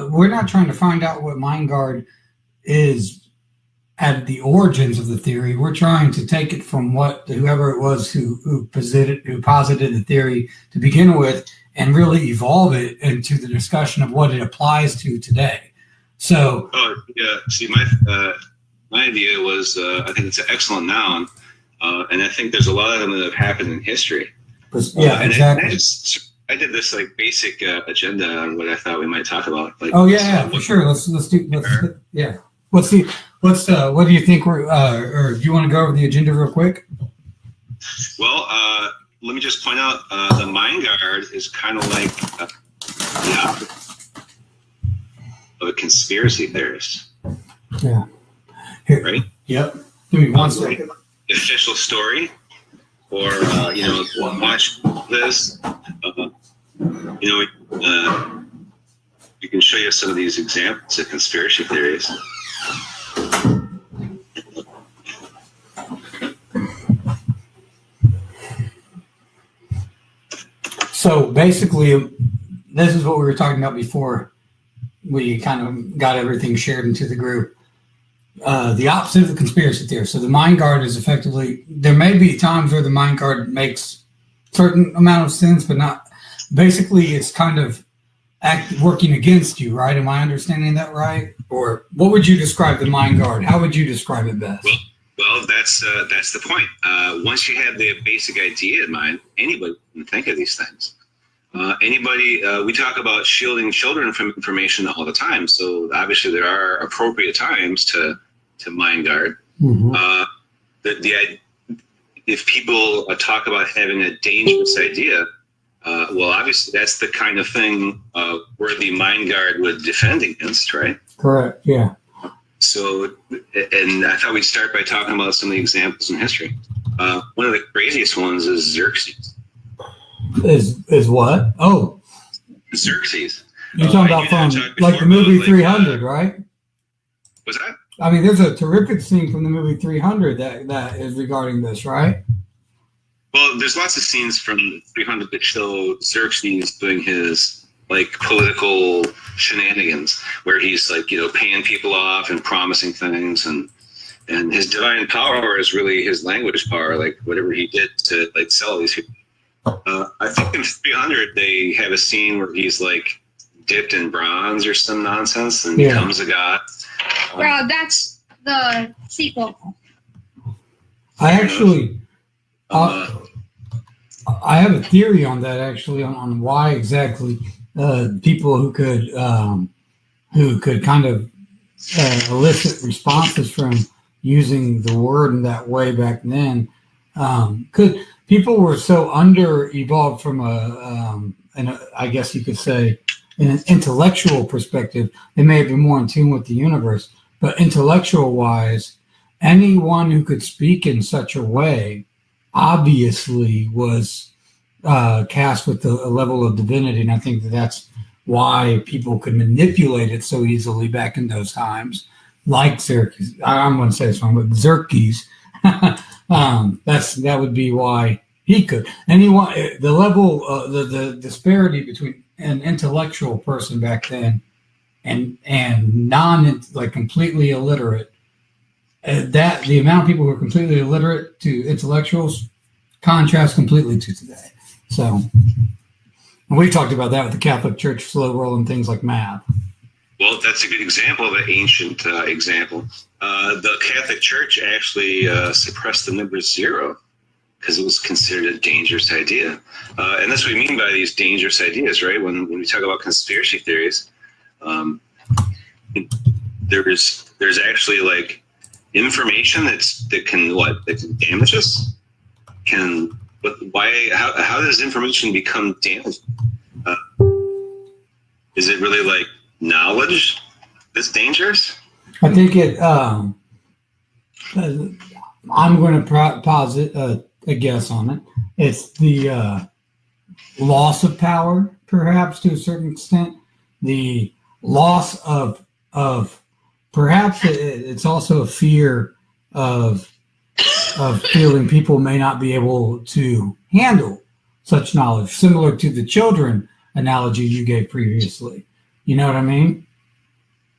we're not trying to find out what Mind Guard is at the origins of the theory. We're trying to take it from what whoever it was who posited the theory to begin with, and really evolve it into the discussion of what it applies to today. So, see, my idea was, I think it's an excellent noun, and I think there's a lot of them that have happened in history. Exactly. I did this like basic agenda on what I thought we might talk about. Like, for sure. Let's what do you think or do you want to go over the agenda real quick? Well, let me just point out the Mind Guard is kind of like the opposite of a conspiracy theorist. Yeah. Here, right? Yep. Give me 1 second. Official story, or watch this. We can show you some of these examples of conspiracy theories. So basically, this is what we were talking about before we kind of got everything shared into the group. The opposite of the conspiracy theory. So the Mind Guard is effectively, there may be times where the Mind Guard makes certain amount of sense, but not. Basically, it's kind of working against you, right? Am I understanding that right? Or what would you describe the Mind Guard? How would you describe it best? Well, that's the point. Once you have the basic idea in mind, anybody can think of these things. We talk about shielding children from information all the time. So obviously there are appropriate times to Mind Guard. Mm-hmm. If people talk about having a dangerous idea, well, obviously that's the kind of thing where the Mind Guard would defend against, right? Correct. Yeah. So, and I thought we'd start by talking about some of the examples in history. One of the craziest ones is Xerxes. Is what? Oh, Xerxes. You're talking about from like the movie 300, right? What's that? I mean, there's a terrific scene from the movie 300 that is regarding this, right? Well, there's lots of scenes from 300 that show Xerxes doing his like political shenanigans, where he's like, paying people off and promising things, and his divine power is really his language power, like whatever he did to like sell these people. I think in 300 they have a scene where he's like dipped in bronze or some nonsense and becomes a god. Bro, that's the sequel. I actually, I have a theory on that actually, on why exactly people who could kind of elicit responses from using the word in that way back then, people were so under-evolved from I guess you could say, in an intellectual perspective, they may have been more in tune with the universe, but intellectual-wise, anyone who could speak in such a way obviously was cast with a level of divinity, and I think that's why people could manipulate it so easily back in those times, like Xerxes. I'm going to say this wrong, but Xerxes. That would be why he could. Anyone, the level, the disparity between an intellectual person back then and completely illiterate, that the amount of people who are completely illiterate to intellectuals contrasts completely to today. So we talked about that with the Catholic Church slow rolling things like math. Well, that's a good example of an ancient example. The Catholic Church actually suppressed the number 0 because it was considered a dangerous idea. And that's what we mean by these dangerous ideas, right? When we talk about conspiracy theories, there's actually like information that can damage us. How does information become damaging? Is it really like knowledge that's dangerous? I think it. I'm going to posit a guess on it. It's the loss of power, perhaps to a certain extent. The loss of perhaps it's also a fear of feeling people may not be able to handle such knowledge, similar to the children analogy you gave previously. You know what I mean?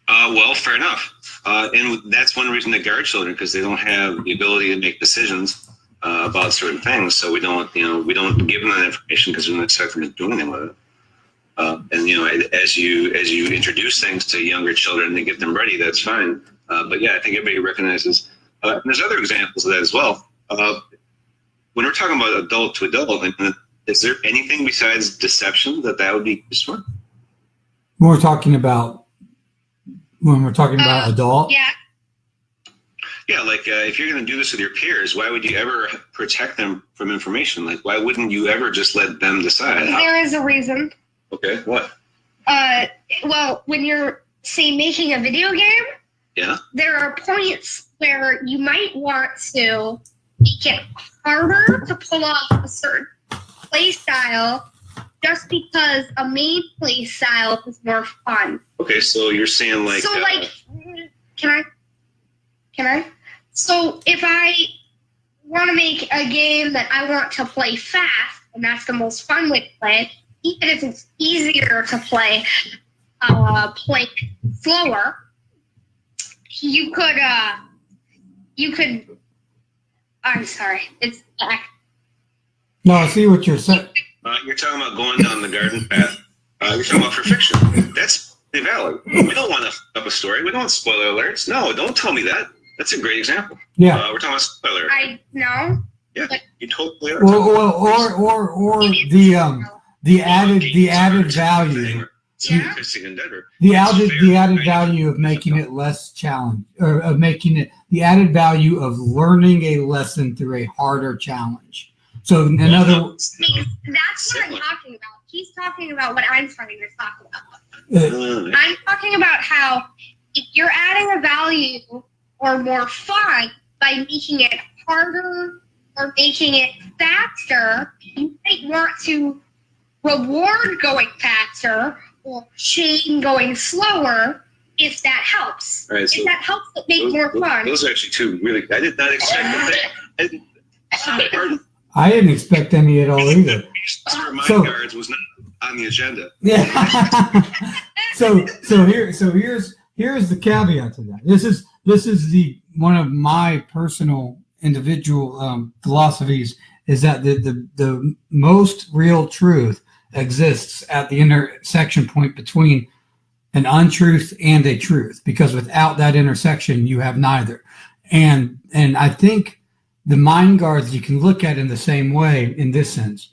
Well, fair enough. And that's one reason to guard children, because they don't have the ability to make decisions about certain things. So we don't give them that information because we don't expect them to do anything with it. And as you introduce things to younger children and get them ready, that's fine. But yeah, I think everybody recognizes. And there's other examples of that as well. When we're talking about adult to adult, is there anything besides deception that would be used for? When we're talking about adult, yeah, like if you're going to do this with your peers, why would you ever protect them from information? Like, why wouldn't you ever just let them decide? There is a reason. Okay, what? Well, when you're, say, making a video game, yeah, there are points where you might want to make it harder to pull off a certain play style just because a main play style is more fun. Okay, so you're saying like... So, can I? So, if I want to make a game that I want to play fast, and that's the most fun way to play, even if it's easier to play slower, you could, I'm sorry, it's back. No, I see what you're saying. You're talking about going down the garden path. You're talking about for fiction. That's valid. We don't want to f up a story. We don't want spoiler alerts. No, don't tell me that. That's a great example. Yeah. We're talking about spoiler. I know. Yeah, you totally are. Or the added value. Yeah. The added value of making it less challenge, or of making it the added value of learning a lesson through a harder challenge. So in other words, that's what I'm talking about. He's talking about what I'm trying to talk about. I'm talking about how if you're adding a value or more fun by making it harder or making it faster, you might want to reward going faster or shame going slower if that helps. Right, so if that helps it make more fun. Those are actually two really... I did not expect that. I didn't expect any at all either. Mind guards was not on the agenda. Yeah. Here's the caveat to that. This is the one of my personal individual philosophies, is that the most real truth exists at the intersection point between an untruth and a truth, because without that intersection you have neither. And I think the mind guards you can look at in the same way in this sense.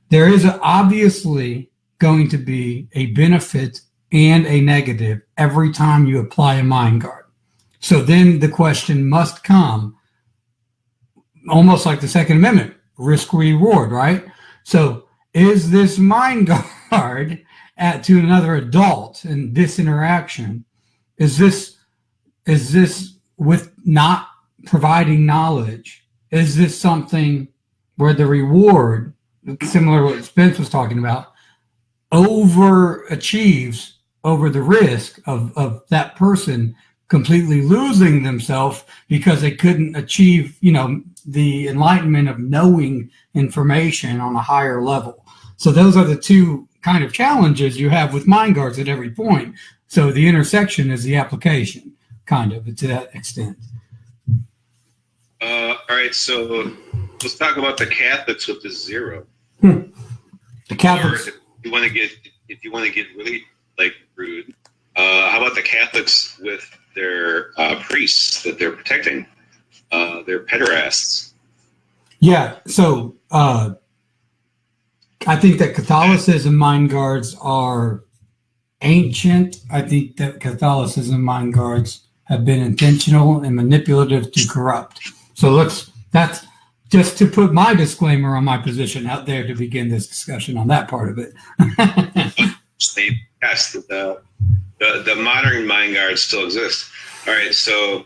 There is obviously going to be a benefit and a negative every time you apply a mind guard. So then the question must come, almost like the Second Amendment, risk reward, right? So is this mind guard to another adult in this interaction, is this with not providing knowledge? Is this something where the reward, similar to what Spence was talking about, overachieves over the risk of that person completely losing themselves because they couldn't achieve, the enlightenment of knowing information on a higher level? So those are the two kind of challenges you have with mind guards at every point. So the intersection is the application, kind of, to that extent. All right, so let's talk about the Catholics with the zero. The Catholics. Or if you want to get really rude, how about the Catholics with their priests that they're protecting? They're pederasts. Yeah, so I think that Catholicism mind guards are ancient. I think that Catholicism mind guards have been intentional and manipulative to corrupt. So that's just to put my disclaimer on my position out there to begin this discussion on that part of it. Yes, the modern mind guards still exist. All right, so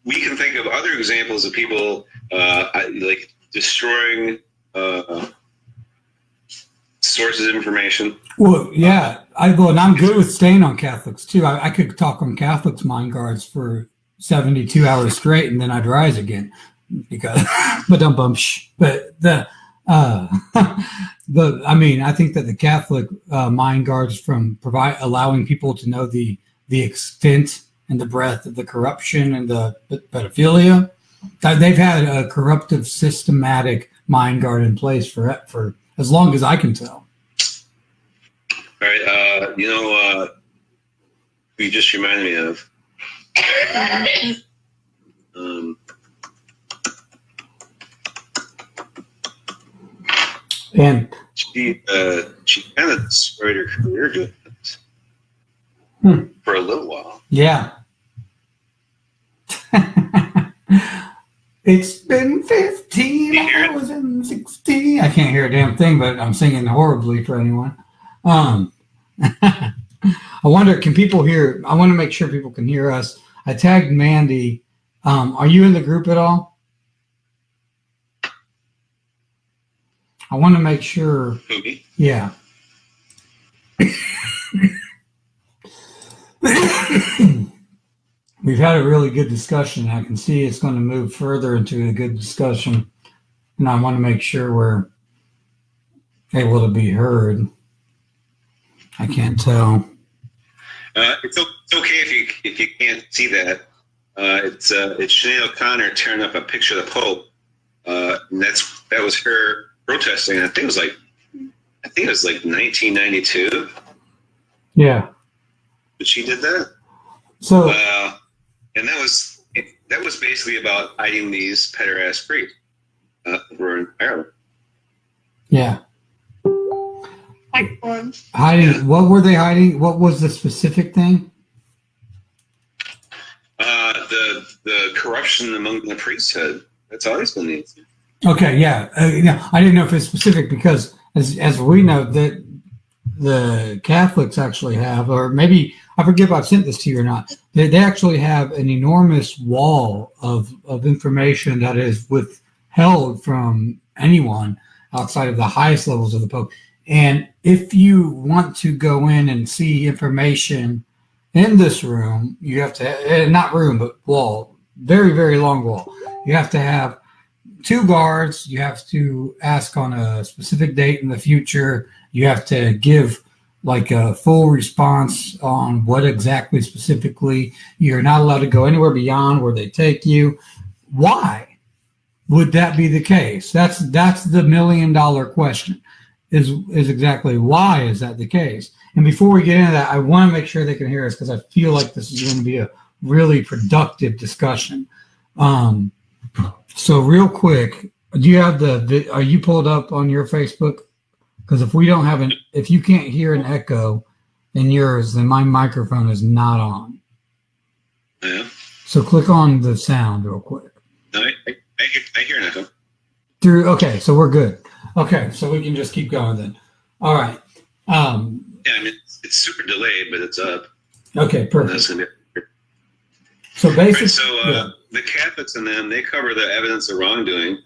we can think of other examples of people destroying sources of information. Well, yeah, and I'm good with staying on Catholics too. I could talk on Catholics mind guards for 72 hours straight, and then I'd rise again because, but But I mean, I think that the Catholic mind guards from allowing people to know the extent and the breadth of the corruption and the pedophilia. They've had a corruptive, systematic mind guard in place for as long as I can tell. All right, who you just reminded me of. And she kind of destroyed her career doing it for a little while. Yeah. It's been 15 hours and 16. I can't hear a damn thing, but I'm singing horribly for anyone. I wonder, can people hear? I want to make sure people can hear us. I tagged Mandy. Are you in the group at all? I want to make sure. Maybe. Yeah. We've had a really good discussion. I can see it's going to move further into a good discussion. And I want to make sure we're able to be heard. I can't tell. It's okay if you can't see that. It's Sinead O'Connor tearing up a picture of the Pope. And that was her protesting. I think it was like 1992. Yeah. But she did that. So and that was basically about hiding these pederast priests over in Ireland. Yeah. Hiding. Yeah. What were they hiding? What was the specific thing? The corruption among the priesthood. That's always been the issue. Okay, yeah. I didn't know if it's specific because, as we know, that the Catholics actually have, or maybe I forget if I've sent this to you or not. They actually have an enormous wall of information that is withheld from anyone outside of the highest levels of the Pope. And if you want to go in and see information in this room, you have to, not room, but wall, very, very long wall. You have to have 2 guards. You have to ask on a specific date in the future. You have to give like a full response on what exactly specifically. You're not allowed to go anywhere beyond where they take you. Why would that be the case? That's the $1 million question. Is exactly why is that the case? And before we get into that, I want to make sure they can hear us because I feel like this is going to be a really productive discussion. So real quick, do you have are you pulled up on your Facebook? Because if we don't have if you can't hear an echo in yours, then my microphone is not on. Yeah. So click on the sound real quick. No, I hear an echo. Okay, so we're good. Okay, so we can just keep going then. All right. Yeah, I mean, it's super delayed, but it's up. Okay, perfect. That's gonna be. So basically, right, so the Catholics and them, they cover the evidence of wrongdoing,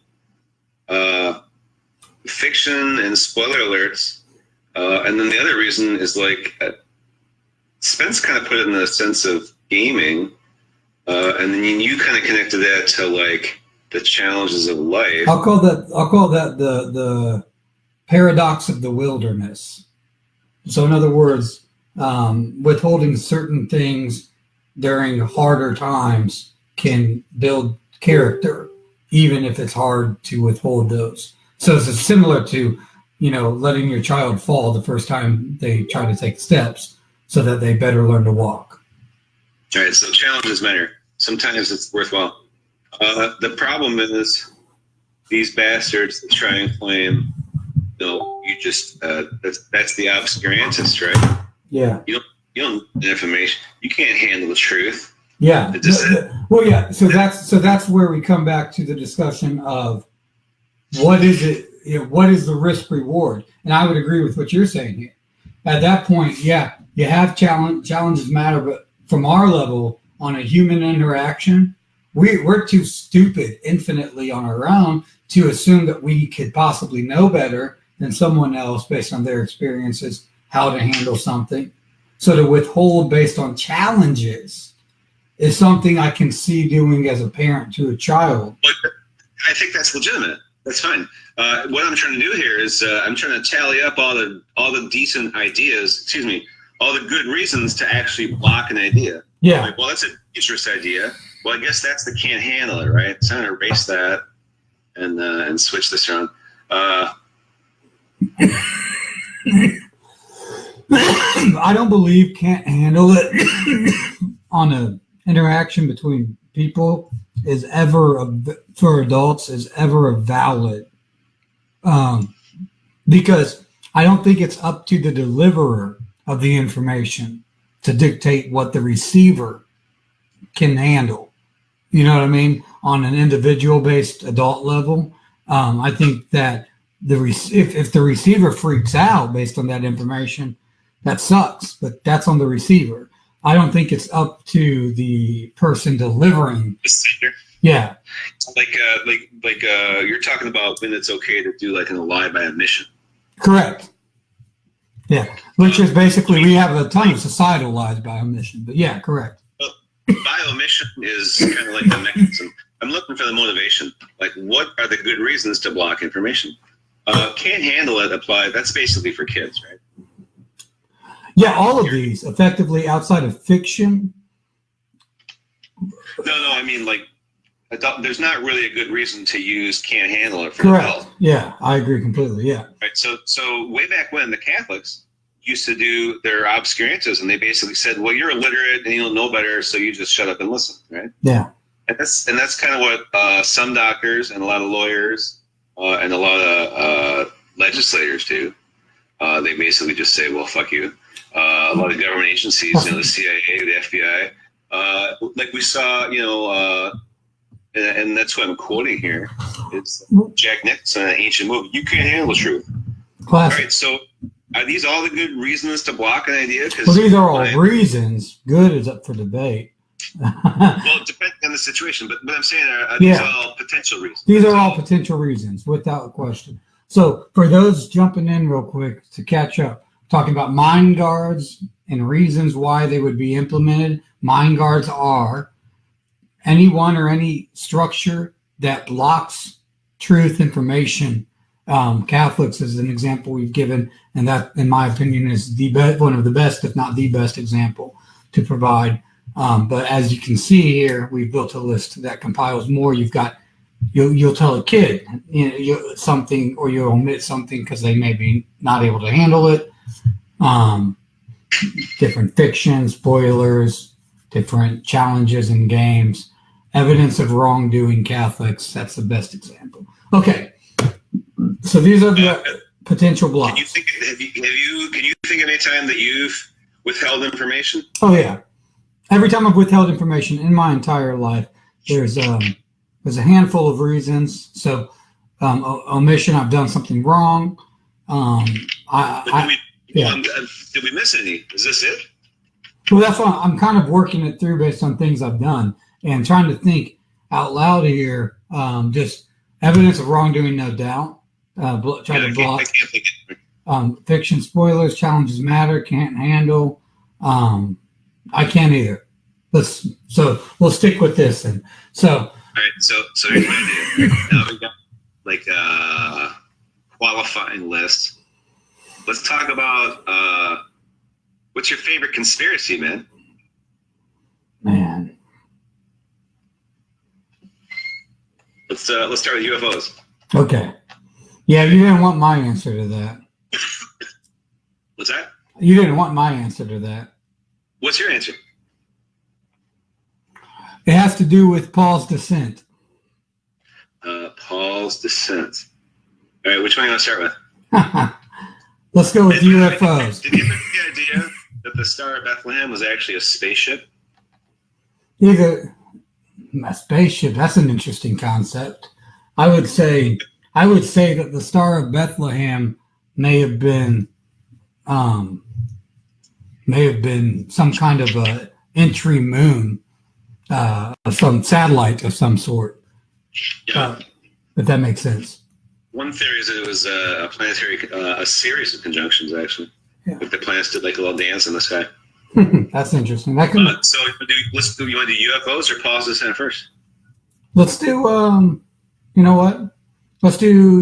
fiction and spoiler alerts, and then the other reason is like Spence kind of put it in the sense of gaming, and then you kind of connected that to like the challenges of life. I'll call that the paradox of the wilderness. So in other words, withholding certain things during harder times can build character, even if it's hard to withhold those. So it's similar to, letting your child fall the first time they try to take steps so that they better learn to walk. All right, so challenges matter. Sometimes it's worthwhile. The problem is these bastards that try and claim, you just that's the obscurantist, right? Yeah. You don't information. You can't handle the truth. Yeah. Well, yeah. So that's where we come back to the discussion of what is it? What is the risk reward? And I would agree with what you're saying here. At that point, yeah, you have challenges matter, but from our level on a human interaction, we're too stupid infinitely on our own to assume that we could possibly know better than someone else based on their experiences how to handle something. So to withhold based on challenges is something I can see doing as a parent to a child. But I think that's legitimate. That's fine. What I'm trying to do here is I'm trying to tally up all the decent ideas. Excuse me, all the good reasons to actually block an idea. Yeah. Like, well, that's a dangerous idea. Well, I guess that's the can't handle it, right? So I'm gonna erase that and switch this around. I don't believe can't handle it on an interaction between people is ever for adults is ever a valid because I don't think it's up to the deliverer of the information to dictate what the receiver can handle. You know what I mean? On an individual based adult level, I think that if the receiver freaks out based on that information, that sucks, but that's on the receiver. I don't think it's up to the person delivering. Yeah. Like you're talking about when it's okay to do like a lie by omission. Correct. Yeah. Which is basically, we have a ton of societal lies by omission, but yeah, correct. Well, by omission is kind of like the mechanism. I'm looking for the motivation. Like, what are the good reasons to block information? Can't handle it, apply. That's basically for kids, right? Yeah, all of these effectively outside of fiction. No, I mean like there's not really a good reason to use can't handle it for Correct. adult. Yeah, I agree completely. Yeah. Right. So way back when the Catholics used to do their obscurances, and they basically said, "Well, you're illiterate and you don't know better, so you just shut up and listen." Right. Yeah. And that's kind of what some doctors and a lot of lawyers and a lot of legislators do. They basically just say, "Well, fuck you." A lot of government agencies, the CIA, the FBI, like we saw, and that's what I'm quoting here. It's Jack Nicholson, an ancient movie. You can't handle the truth. Classic. All right, so are these all the good reasons to block an idea? Well, these are all reasons. Good is up for debate. Well, depending on the situation, but I'm saying are these all potential reasons? These are all potential reasons, without question. So for those jumping in real quick to catch up, talking about mind guards and reasons why they would be implemented. Mind guards are anyone or any structure that blocks truth information. Catholics is an example we've given, and that, in my opinion, is one of the best, if not the best example to provide. But as you can see here, we've built a list that compiles more. You've got, you'll tell a kid something, or you'll omit something because they may be not able to handle it. Different fiction, spoilers, different challenges in games, evidence of wrongdoing Catholics. That's the best example. Okay. So these are the potential blocks. Can you think of any time that you've withheld information? Oh yeah. Every time I've withheld information in my entire life, there's a handful of reasons. So omission, I've done something wrong. Did we miss any? Is this it? Well, that's why I'm kind of working it through based on things I've done and trying to think out loud here. Just evidence of wrongdoing, no doubt. Try to block. Fiction, spoilers, challenges matter, can't handle. I can't either. So we'll stick with this then. So. All right. So here's my idea. Now we got like a qualifying list. Let's talk about what's your favorite conspiracy, man? Man. Let's start with UFOs. Okay. Yeah, you didn't want my answer to that. What's that? You didn't want my answer to that. What's your answer? It has to do with Paul's descent. Paul's descent. All right, which one are you going to start with? Let's go with UFOs. Did you have the idea that the Star of Bethlehem was actually a spaceship? Either a spaceship. That's an interesting concept. I would say that the Star of Bethlehem may have been some kind of a entry moon, some satellite of some sort. Yeah. If that makes sense. One theory is that it was a planetary, a series of conjunctions, actually. Yeah. Like the planets did like a little dance in the sky. That's interesting. That can. So you want to do UFOs or Paul's descent first? Let's do. You know what? Let's do